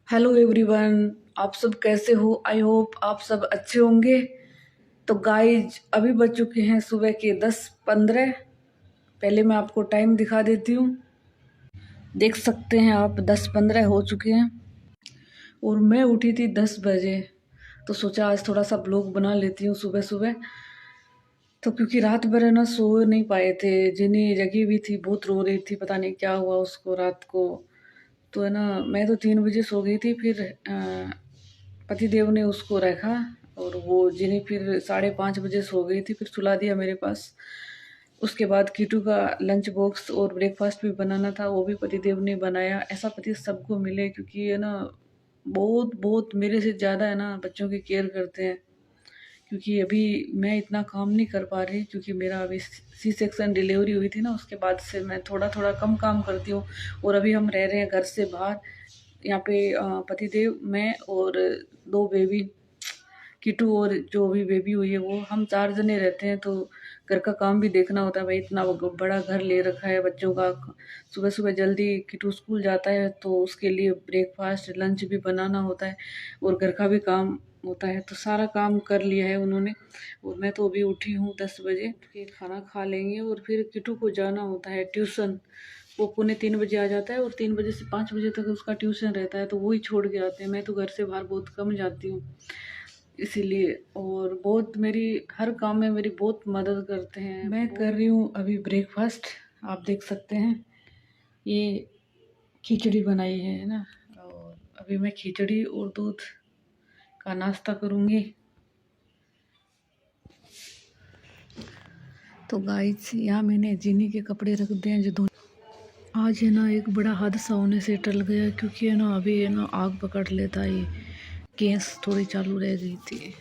Hello everyone. आप सब कैसे हो? आई होप आप सब अच्छे होंगे। तो गाइज अभी बज चुके हैं सुबह के 10:15। पहले मैं आपको टाइम दिखा देती हूँ। देख सकते हैं आप 10:15 हो चुके हैं और मैं उठी थी 10 बजे। तो सोचा आज थोड़ा सा ब्लॉग बना लेती हूँ सुबह सुबह। तो क्योंकि रात भर है ना सो नहीं पाए थे, जिन्हें जगी हुई थी, बहुत रो रही थी, पता नहीं क्या हुआ उसको रात को। तो है ना मैं तो 3 बजे सो गई थी। फिर पतिदेव ने उसको रखा और वो जिन्हें फिर 5:30 बजे सो गई थी, फिर सुला दिया मेरे पास। उसके बाद कीटू का लंच बॉक्स और ब्रेकफास्ट भी बनाना था, वो भी पतिदेव ने बनाया। ऐसा पति सबको मिले, क्योंकि है ना बहुत बहुत मेरे से ज़्यादा है ना बच्चों की केयर करते हैं। क्योंकि अभी मैं इतना काम नहीं कर पा रही, क्योंकि मेरा अभी सी सेक्शन डिलीवरी हुई थी ना, उसके बाद से मैं थोड़ा थोड़ा कम काम करती हूँ। और अभी हम रह रहे हैं घर से बाहर। यहाँ पे पतिदेव, मैं और 2 बेबी, किटू और जो भी बेबी हुई है वो, हम 4 जने रहते हैं। तो घर का काम भी देखना होता है भाई, इतना बड़ा घर ले रखा है बच्चों का। सुबह सुबह जल्दी किटू स्कूल जाता है तो उसके लिए ब्रेकफास्ट लंच भी बनाना होता है और घर का भी काम होता है। तो सारा काम कर लिया है उन्होंने और मैं तो अभी उठी हूँ 10 बजे। फिर खाना खा लेंगे और फिर किटू को जाना होता है ट्यूशन। वो 2:45 बजे आ जाता है और 3 बजे से 5 बजे तक उसका ट्यूशन रहता है, तो वो ही छोड़ के आते हैं। मैं तो घर से बाहर बहुत कम जाती हूँ इसीलिए। और बहुत मेरी हर काम में मेरी बहुत मदद करते हैं। मैं कर रही हूँ अभी ब्रेकफास्ट। आप देख सकते हैं ये खिचड़ी बनाई है ना, और अभी मैं खिचड़ी और दूध का नाश्ता करूँगी। तो गाइस यहाँ मैंने जीनी के कपड़े रख दिए हैं जो धो। आज है ना एक बड़ा हादसा होने से टल गया, क्योंकि है ना अभी है ना आग पकड़ लेता है। गैस थोड़ी चालू रह गई थी।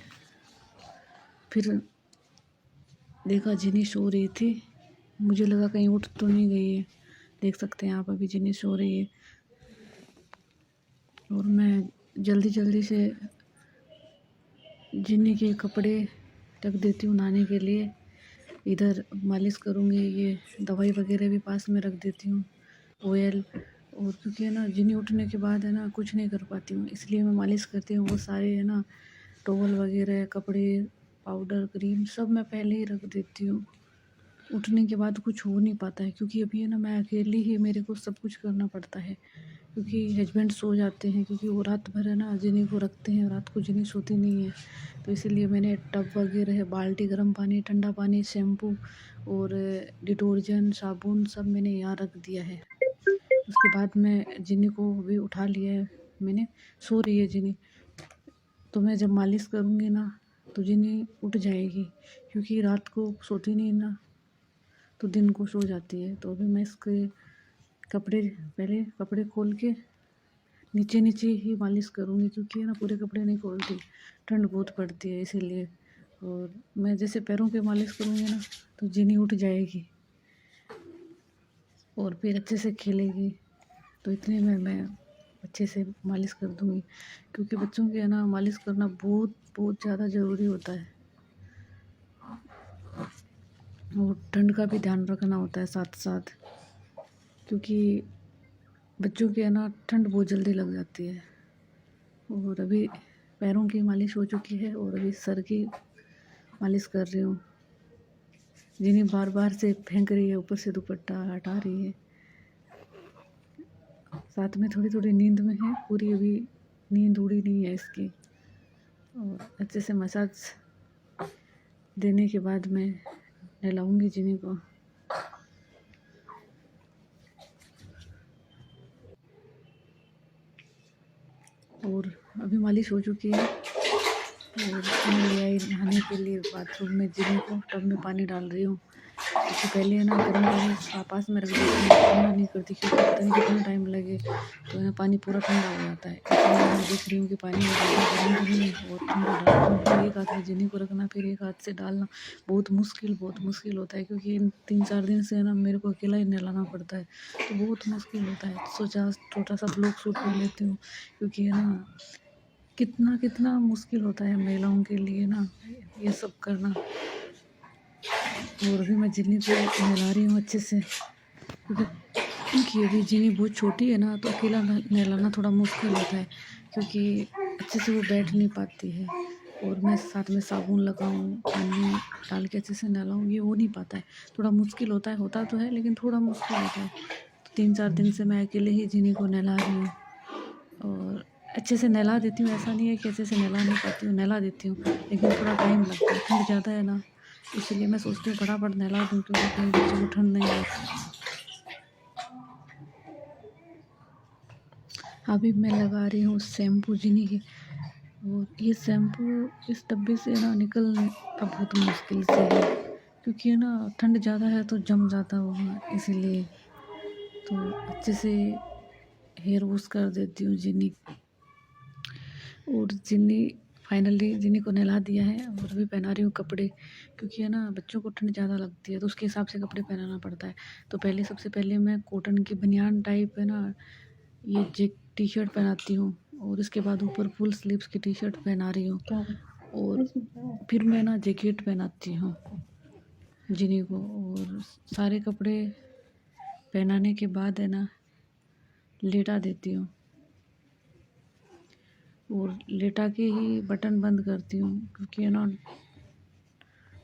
फिर देखा जिनी सो रही थी, मुझे लगा कहीं उठ तो नहीं गई है। देख सकते हैं आप अभी जिनी सो रही है और मैं जल्दी जल्दी से जिनी के कपड़े रख देती हूँ नहाने के लिए। इधर मालिश करूँगी, ये दवाई वगैरह भी पास में रख देती हूँ, ऑयल। और क्योंकि है ना जिनी उठने के बाद है ना कुछ नहीं कर पाती हूँ, इसलिए मैं मालिश करती हूँ। वो सारे है ना टॉवल वगैरह, कपड़े, पाउडर, क्रीम सब मैं पहले ही रख देती हूँ। उठने के बाद कुछ हो नहीं पाता है, क्योंकि अभी है ना मैं अकेली ही, मेरे को सब कुछ करना पड़ता है। क्योंकि हस्बैंड सो जाते हैं, क्योंकि वो रात भर है ना जिनी को रखते हैं, रात को जिनी सोती नहीं है। तो इसीलिए मैंने टब वगैरह, बाल्टी, गर्म पानी, ठंडा पानी, शैम्पू और डिटर्जेंट, साबुन सब मैंने यहाँ रख दिया है। उसके बाद मैं जिनी को भी उठा लिया है मैंने। सो रही है जिनी, तो मैं जब मालिश करूँगी ना तो जिनी उठ जाएगी, क्योंकि रात को सोती नहीं ना तो दिन को सो जाती है। तो अभी मैं इसके कपड़े, पहले कपड़े खोल के नीचे नीचे ही मालिश करूँगी, क्योंकि है ना पूरे कपड़े नहीं खोलती, ठंड बहुत पड़ती है इसीलिए। और मैं जैसे पैरों पे मालिश करूँगी ना तो जिनी उठ जाएगी और फिर अच्छे से खेलेगी। तो इतने में मैं अच्छे से मालिश कर दूँगी, क्योंकि बच्चों के है ना मालिश करना बहुत बहुत ज़्यादा ज़रूरी होता है। और ठंड का भी ध्यान रखना होता है साथ साथ, क्योंकि बच्चों के है ना ठंड बहुत जल्दी लग जाती है। और अभी पैरों की मालिश हो चुकी है और अभी सर की मालिश कर रही हूँ। जिन्हें बार बार से फेंक रही है, ऊपर से दुपट्टा हटा रही है। साथ में थोड़ी थोड़ी नींद में है, पूरी अभी नींद उड़ी नहीं है इसकी। और अच्छे से मसाज देने के बाद मैं नहलाऊँगी जिन्हें को। और अभी मालिश हो चुकी है और मैं ले आई नहाने के लिए बाथरूम में। जिन्हें को टब में पानी डाल रही हूँ, क्योंकि पहले है ना गर्म पानी पास में रख देती हूँ, ठंडा नहीं करती, क्योंकि पता नहीं कितना टाइम लगे तो है ना पानी पूरा ठंडा हो जाता है। इसलिए मैं देख रही हूँ कि पानी गर्म तो नहीं है और ठंडा डाल रही हूँ। एक हाथ में जिन्हें को रखना, फिर एक हाथ से डालना बहुत मुश्किल होता है, क्योंकि इन 3-4 दिन से है ना मेरे को अकेला ही नहलाना पड़ता है, तो बहुत मुश्किल होता है। सोचा छोटा सा ब्लॉग शूट कर लेती हूँ, क्योंकि है ना कितना कितना मुश्किल होता है महिलाओं के लिए ना ये सब करना। और भी मैं जिन्नी को नहला रही हूँ अच्छे से, क्योंकि क्योंकि अभी जिनी बहुत छोटी है ना, तो अकेला नहलाना थोड़ा मुश्किल होता है, क्योंकि अच्छे से वो बैठ नहीं पाती है। और मैं साथ में साबुन लगाऊँ, पानी डाल के अच्छे से नहलाऊँ, ये हो नहीं पाता है। थोड़ा मुश्किल होता है, होता तो है लेकिन थोड़ा मुश्किल होता है। तो 3-4 दिन से मैं अकेले ही जिनी को नहला रही हूँ, और अच्छे से नहला देती हूँ। ऐसा नहीं है कि अच्छे से नहला नहीं पाती हूँ, नहला देती हूँ, लेकिन थोड़ा टाइम लगता है। ठंड ज़्यादा है ना, इसलिए मैं सोचती हूँ फटाफट नहला दूँ, क्योंकि कहीं बच्चों को ठंड नहीं लगे। अभी मैं लगा रही हूँ शैम्पू जिनी की, और ये शैम्पू इस डब्बे से ना निकलता बहुत मुश्किल से है, क्योंकि है ना ठंड ज़्यादा है तो जम जाता होगा, इसीलिए तो अच्छे से हेयर वॉश कर देती हूँ जिनी। और जिनी फाइनली जिनी को नहला दिया है, और अभी पहना रही हूँ कपड़े, क्योंकि है ना बच्चों को ठंड ज़्यादा लगती है तो उसके हिसाब से कपड़े पहनाना पड़ता है। तो सबसे पहले मैं कॉटन की बनियान टाइप है ना, ये टी शर्ट पहनाती हूँ, और इसके बाद ऊपर फुल स्लीव्स की टी शर्ट पहना रही हूँ, और फिर मैं ना जैकेट पहनाती हूँ जिनी को। और सारे कपड़े पहनाने के बाद है ना लेटा देती हूँ, और लेटा के ही बटन बंद करती हूँ, क्योंकि है ना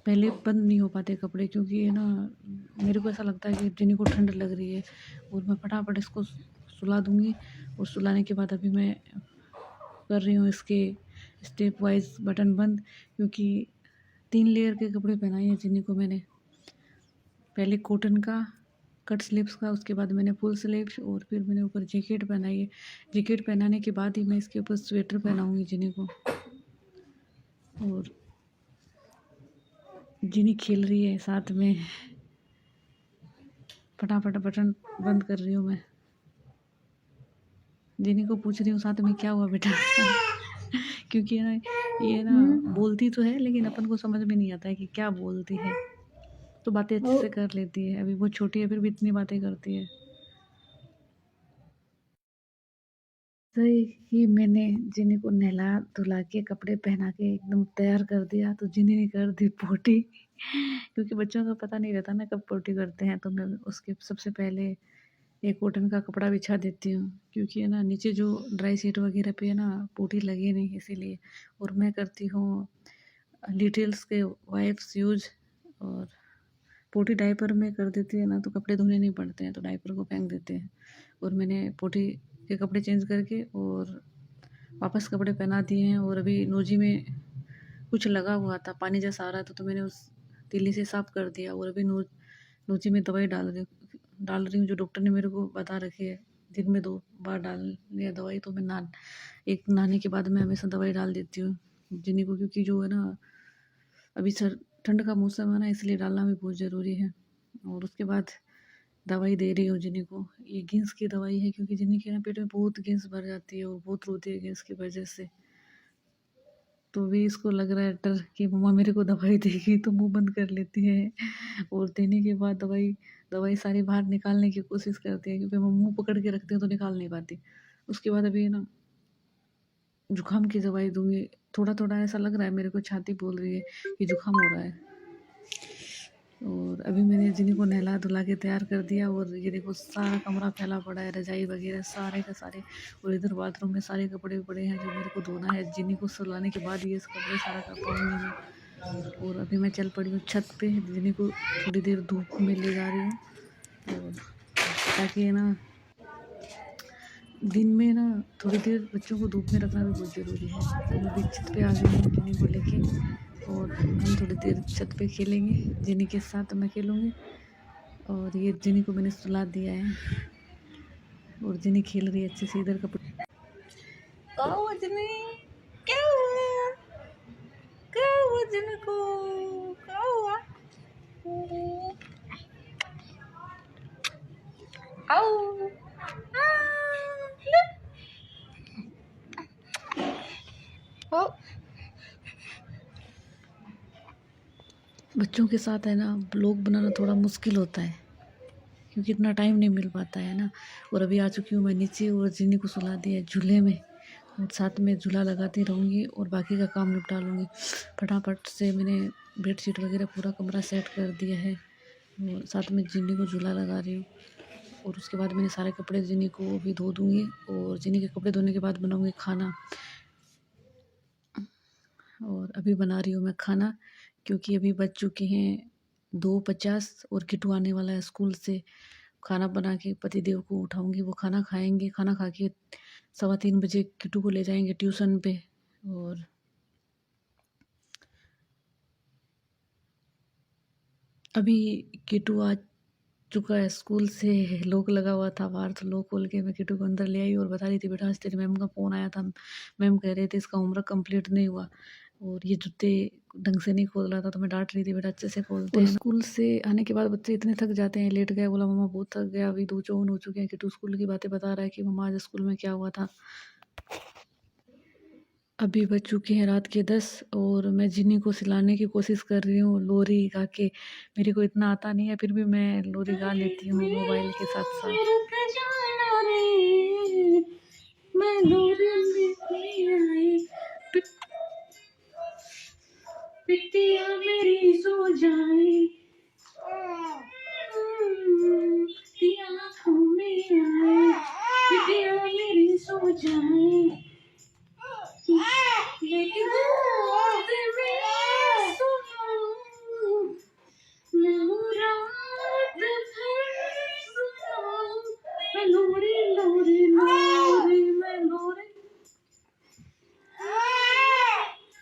पहले बंद नहीं हो पाते कपड़े, क्योंकि है ना मेरे को ऐसा लगता है कि जिनी को ठंड लग रही है, और मैं फटाफट इसको सुला दूँगी। और सुलाने के बाद अभी मैं कर रही हूँ इसके स्टेप वाइज बटन बंद, क्योंकि 3 लेयर के कपड़े पहनाए हैं जिनी को मैंने। पहले कॉटन का कट स्लीव्स का, उसके बाद मैंने फुल स्लीव्स, और फिर मैंने ऊपर जैकेट पहनाई है। जैकेट पहनाने के बाद ही मैं इसके ऊपर स्वेटर पहनाऊँगी जिनी को। और जिनी खेल रही है साथ में, फटाफट बटन बंद कर रही हूँ मैं। जिनी को पूछ रही हूँ साथ में क्या हुआ बेटा क्योंकि है ना ये ना बोलती तो है, लेकिन अपन को समझ में नहीं आता है कि क्या बोलती है। तो बातें अच्छे से कर लेती है, अभी वो छोटी है फिर भी इतनी बातें करती है। तो ही मैंने जिनी को नहला धुला के कपड़े पहना के एकदम तैयार कर दिया, तो जिनी ने कर दी पोटी क्योंकि बच्चों का पता नहीं रहता ना कब पोटी करते हैं। तो मैं उसके सबसे पहले एक कॉटन का कपड़ा बिछा देती हूँ, क्योंकि है ना नीचे जो ड्राई शीट वगैरह पे है ना पोटी लगे नहीं, इसीलिए। और मैं करती हूँ डिटेल्स के वाइप्स यूज, और पोटी डायपर में कर देती है ना तो कपड़े धोने नहीं पड़ते हैं, तो डायपर को फेंक देते हैं। और मैंने पोटी के कपड़े चेंज करके और वापस कपड़े पहना दिए हैं। और अभी नोजी में कुछ लगा हुआ था, पानी जैसा आ रहा था, तो मैंने उस तीली से साफ़ कर दिया। और अभी नोजी में दवाई डाल रही हूँ, जो डॉक्टर ने मेरे को बता रखी है। दिन में 2 बार डालनी है दवाई, तो मैं नहाने के बाद मैं हमेशा दवाई डाल देती हूँ जिन्हीं को, क्योंकि जो है ना अभी ठंड का मौसम है ना, इसलिए डालना भी बहुत ज़रूरी है। और उसके बाद दवाई दे रही हूँ जिन्हीं को। ये गैस की दवाई है, क्योंकि जिन्हीं के ना पेट में बहुत गैस भर जाती है और बहुत रोती है गैस की वजह से। तो भी इसको लग रहा है डर कि मम्मा मेरे को दवाई देगी, तो मुंह बंद कर लेती है। और देने के बाद दवाई सारी बाहर निकालने की कोशिश करती है, क्योंकि मैं मुंह पकड़ के रखती हूँ तो निकाल नहीं पाती। उसके बाद अभी ना जुकाम की दवाई दूंगी। थोड़ा थोड़ा ऐसा लग रहा है मेरे को, छाती बोल रही है कि जुकाम हो रहा है। और अभी मैंने जिन्हीं को नहला धुला के तैयार कर दिया, और ये देखो सारा कमरा फैला पड़ा है, रजाई वगैरह सारे का सारे। और इधर बाथरूम में सारे कपड़े पड़े हैं जो मेरे को धोना है। जिन्हीं को सुलाने के बाद ये कपड़े सारा कर पाऊँगी मैं। और अभी मैं चल पड़ी हूँ छत पे, जिन्हीं को थोड़ी देर धूप में ले जा रही हूँ, और ताकि है ना दिन में ना थोड़ी देर बच्चों को धूप में रखना भी बहुत ज़रूरी है। तो मैं भी छत पे आ गई हूँ जिन्हीं को लेके, और हम थोड़ी देर छत पे खेलेंगे। जिन्हीं के साथ मैं खेलूँगी, और ये जिन्हीं को मैंने सुला दिया है, और जिन्हीं खेल रही है अच्छे से इधर कपड़े। क्या हुआ? क्या हुआ जिन्हीं को? क्या हुआ? आओ। बच्चों के साथ है ना ब्लॉग बनाना थोड़ा मुश्किल होता है, क्योंकि इतना टाइम नहीं मिल पाता है ना। और अभी आ चुकी हूँ मैं नीचे, और जिन्हीं को सुला दिया झूले में, और साथ में झूला लगाती रहूँगी और बाकी का काम निपटा लूँगी। फटाफट से मैंने बेडशीट वगैरह पूरा कमरा सेट कर दिया है, और साथ में जिन्हीं को झूला लगा रही हूँ। और उसके बाद मैंने सारे कपड़े जिन्हीं को भी धो दूँगी और जिन्हीं के कपड़े धोने के बाद बनाऊँगी खाना। और अभी बना रही हूँ मैं खाना, क्योंकि अभी बज चुके हैं 2:50 और किट्टू आने वाला है स्कूल से। खाना बना के पतिदेव को उठाऊँगी, वो खाना खाएँगे। खाना खा के 3:15 बजे किट्टू को ले जाएँगे ट्यूशन पे। और अभी किट्टू आ चुका है स्कूल से, लॉक लगा हुआ था बाहर, तो लॉक खोल के मैं किट्टू को अंदर ले आई और बता रही थी, बेटा आज तेरी मैम का फ़ोन आया था। मैम कह रहे थे इसका होमवर्क कंप्लीट नहीं हुआ और ये जूते ढंग से नहीं खोल रहा था, तो मैं डांट रही थी, बेटा अच्छे से खोलते हैं। स्कूल से आने के बाद बच्चे इतने थक जाते हैं, लेट गए, बोला मम्मा बहुत थक गया। अभी 2:54 हो चुके हैं। किट्टू स्कूल की बातें बता रहा है कि मम्मा आज स्कूल में क्या हुआ था। अभी बज चुके हैं रात के 10 और मैं जिन्नी को सिलाने की कोशिश कर रही हूँ लोरी गा के। मेरे को इतना आता नहीं है, फिर भी मैं लोरी गा लेती हूँ मोबाइल के साथ साथ। मैं लोरी बिटिया मेरी सो जाए, बिटिया आँखों में आए, बिटिया मेरी सो जाए, लेकिन गोद में सुनो, मैं रात भर सुनो, मैं लोरी लोरी लोरी, मैं लोरी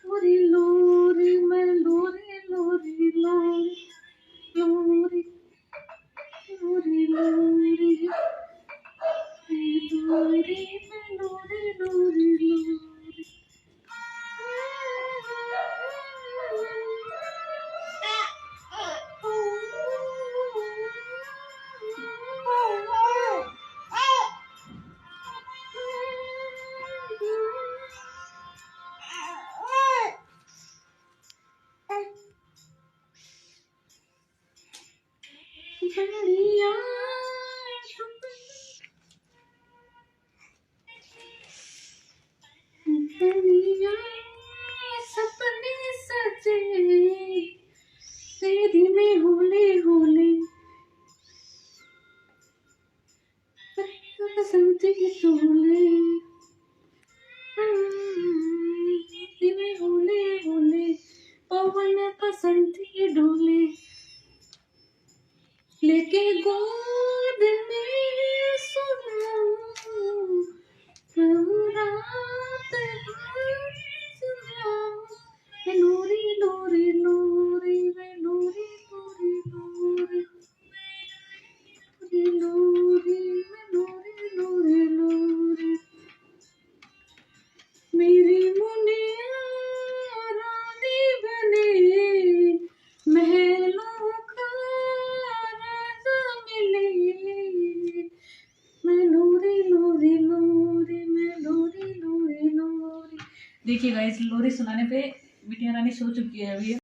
लोरी लोरी, मैं लोरी लोरी लोरी लोरी लोरी लोरी लोरी, मैं लोरी लोरी लोरी। सपने सजे तेरी में होले होले, बसंती शोले, तेरी में होले होले, पवन बसंती डोले, लेके गोद में सुनाऊं, रात भर सुनाऊं, मैं लोरी लोरी लोरी, मैं लोरी लोरी लोरी लोरी, मैं लोरी लोरी लोरी, मेरी मुनिया रानी बने, महलों का राजा मिले, मैं लोरी लोरी लोरी, मैं लोरी लोरी लोरी। देखिए गाइस, लोरी सुनाने पे बिटिया रानी सो चुकी है अभी।